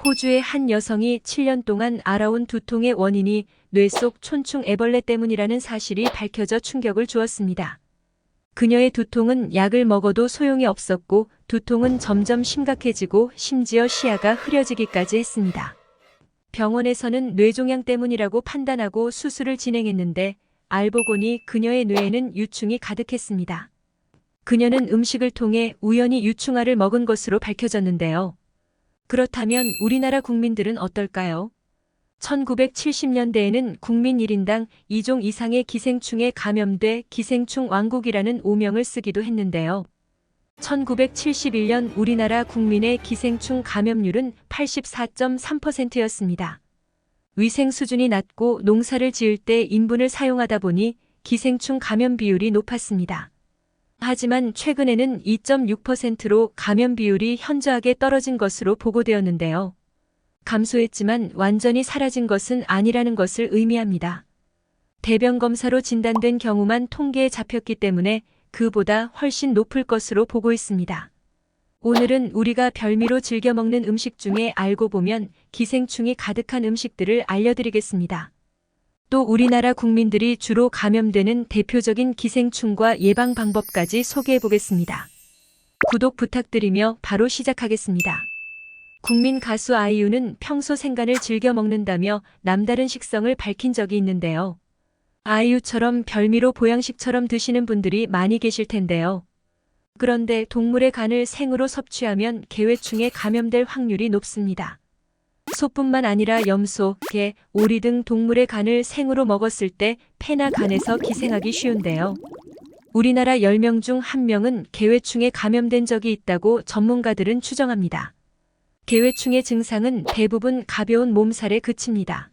호주의 한 여성이 7년 동안 앓아온 두통의 원인이 뇌 속 촌충 애벌레 때문이라는 사실이 밝혀져 충격을 주었습니다. 그녀의 두통은 약을 먹어도 소용이 없었고 두통은 점점 심각해지고 심지어 시야가 흐려지기까지 했습니다. 병원에서는 뇌종양 때문이라고 판단하고 수술을 진행했는데 알고 보니 그녀의 뇌에는 유충이 가득했습니다. 그녀는 음식을 통해 우연히 유충알을 먹은 것으로 밝혀졌는데요. 그렇다면 우리나라 국민들은 어떨까요? 1970년대에는 국민 1인당 2종 이상의 기생충에 감염돼 기생충 왕국이라는 오명을 쓰기도 했는데요. 1971년 우리나라 국민의 기생충 감염률은 84.3%였습니다. 위생 수준이 낮고 농사를 지을 때 인분을 사용하다 보니 기생충 감염 비율이 높았습니다. 하지만 최근에는 2.6%로 감염 비율이 현저하게 떨어진 것으로 보고되었는데요. 감소했지만 완전히 사라진 것은 아니라는 것을 의미합니다. 대변 검사로 진단된 경우만 통계에 잡혔기 때문에 그보다 훨씬 높을 것으로 보고 있습니다. 오늘은 우리가 별미로 즐겨 먹는 음식 중에 알고 보면 기생충이 가득한 음식들을 알려드리겠습니다. 또 우리나라 국민들이 주로 감염되는 대표적인 기생충과 예방 방법까지 소개해 보겠습니다. 구독 부탁드리며 바로 시작하겠습니다. 국민 가수 아이유는 평소 생간을 즐겨 먹는다며 남다른 식성을 밝힌 적이 있는데요. 아이유처럼 별미로 보양식처럼 드시는 분들이 많이 계실 텐데요. 그런데 동물의 간을 생으로 섭취하면 개회충에 감염될 확률이 높습니다. 소뿐만 아니라 염소, 개, 오리 등 동물의 간을 생으로 먹었을 때 폐나 간에서 기생하기 쉬운데요. 우리나라 10명 중 1명은 개회충에 감염된 적이 있다고 전문가들은 추정합니다. 개회충의 증상은 대부분 가벼운 몸살에 그칩니다.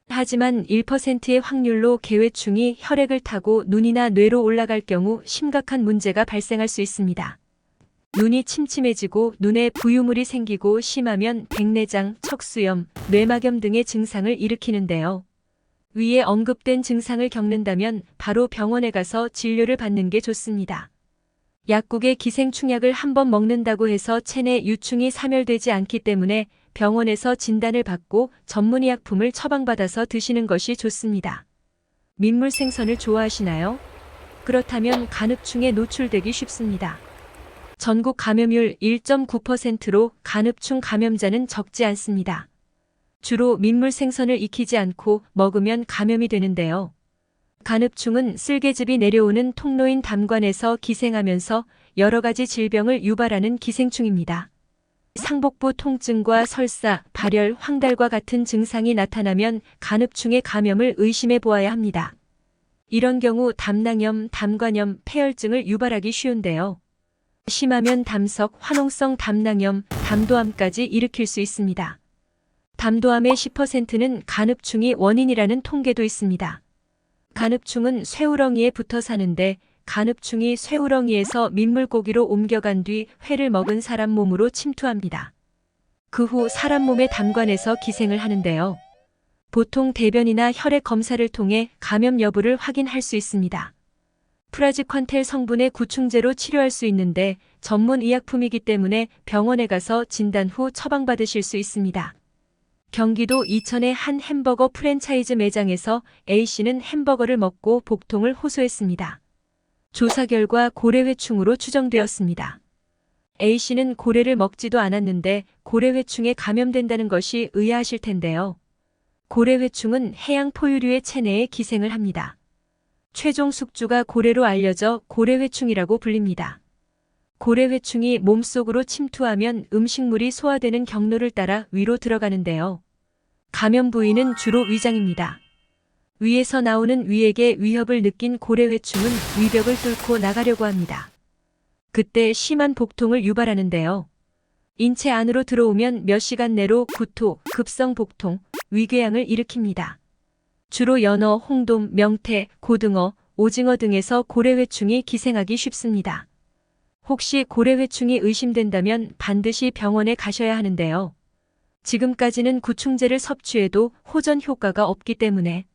하지만 1%의 확률로 개회충이 혈액을 타고 눈이나 뇌로 올라갈 경우 심각한 문제가 발생할 수 있습니다. 눈이 침침해지고 눈에 부유물이 생기고 심하면 백내장, 척수염, 뇌막염 등의 증상을 일으키는데요. 위에 언급된 증상을 겪는다면 바로 병원에 가서 진료를 받는 게 좋습니다. 약국에 기생충약을 한번 먹는다고 해서 체내 유충이 사멸되지 않기 때문에 병원에서 진단을 받고 전문의약품을 처방받아서 드시는 것이 좋습니다. 민물 생선을 좋아하시나요? 그렇다면 간흡충에 노출되기 쉽습니다. 전국 감염률 1.9%로 간흡충 감염자는 적지 않습니다. 주로 민물 생선을 익히지 않고 먹으면 감염이 되는데요. 간흡충은 쓸개즙이 내려오는 통로인 담관에서 기생하면서 여러 가지 질병을 유발하는 기생충입니다. 상복부 통증과 설사, 발열, 황달과 같은 증상이 나타나면 간흡충의 감염을 의심해 보아야 합니다. 이런 경우 담낭염, 담관염, 폐혈증을 유발하기 쉬운데요. 심하면 담석, 화농성 담낭염, 담도암까지 일으킬 수 있습니다. 담도암의 10%는 간흡충이 원인이라는 통계도 있습니다. 간흡충은 쇠우렁이에 붙어 사는데 간흡충이 쇠우렁이에서 민물고기로 옮겨간 뒤 회를 먹은 사람 몸으로 침투합니다. 그 후 사람 몸의 담관에서 기생을 하는데요. 보통 대변이나 혈액 검사를 통해 감염 여부를 확인할 수 있습니다. 프라지퀀텔 성분의 구충제로 치료할 수 있는데 전문 의약품이기 때문에 병원에 가서 진단 후 처방받으실 수 있습니다. 경기도 이천의 한 햄버거 프랜차이즈 매장에서 A씨는 햄버거를 먹고 복통을 호소했습니다. 조사 결과 고래회충으로 추정되었습니다. A씨는 고래를 먹지도 않았는데 고래회충에 감염된다는 것이 의아하실 텐데요. 고래회충은 해양 포유류의 체내에 기생을 합니다. 최종 숙주가 고래로 알려져 고래회충이라고 불립니다. 고래회충이 몸속으로 침투하면 음식물이 소화되는 경로를 따라 위로 들어가는데요. 감염 부위는 주로 위장입니다. 위에서 나오는 위액의 위협을 느낀 고래회충은 위벽을 뚫고 나가려고 합니다. 그때 심한 복통을 유발하는데요. 인체 안으로 들어오면 몇 시간 내로 구토, 급성 복통, 위궤양을 일으킵니다. 주로 연어, 홍돔, 명태, 고등어, 오징어 등에서 고래회충이 기생하기 쉽습니다. 혹시 고래회충이 의심된다면 반드시 병원에 가셔야 하는데요. 지금까지는 구충제를 섭취해도 호전 효과가 없기 때문에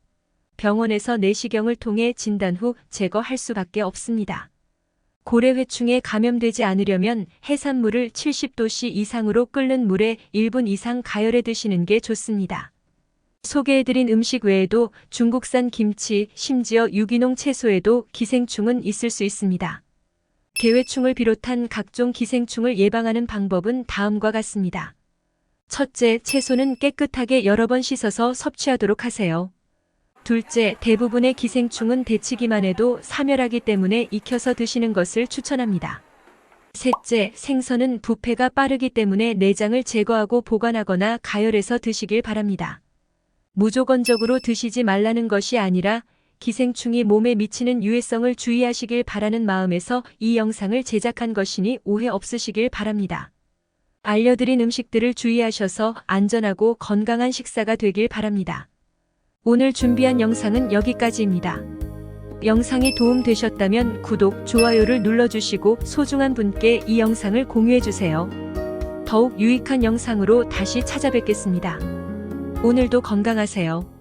병원에서 내시경을 통해 진단 후 제거할 수밖에 없습니다. 고래회충에 감염되지 않으려면 해산물을 70도씨 이상으로 끓는 물에 1분 이상 가열해 드시는 게 좋습니다. 소개해드린 음식 외에도 중국산 김치, 심지어 유기농 채소에도 기생충은 있을 수 있습니다. 개회충을 비롯한 각종 기생충을 예방하는 방법은 다음과 같습니다. 첫째, 채소는 깨끗하게 여러 번 씻어서 섭취하도록 하세요. 둘째, 대부분의 기생충은 데치기만 해도 사멸하기 때문에 익혀서 드시는 것을 추천합니다. 셋째, 생선은 부패가 빠르기 때문에 내장을 제거하고 보관하거나 가열해서 드시길 바랍니다. 무조건적으로 드시지 말라는 것이 아니라 기생충이 몸에 미치는 유해성을 주의하시길 바라는 마음에서 이 영상을 제작한 것이니 오해 없으시길 바랍니다. 알려드린 음식들을 주의하셔서 안전하고 건강한 식사가 되길 바랍니다. 오늘 준비한 영상은 여기까지입니다. 영상이 도움되셨다면 구독, 좋아요를 눌러주시고 소중한 분께 이 영상을 공유해주세요. 더욱 유익한 영상으로 다시 찾아뵙겠습니다. 오늘도 건강하세요.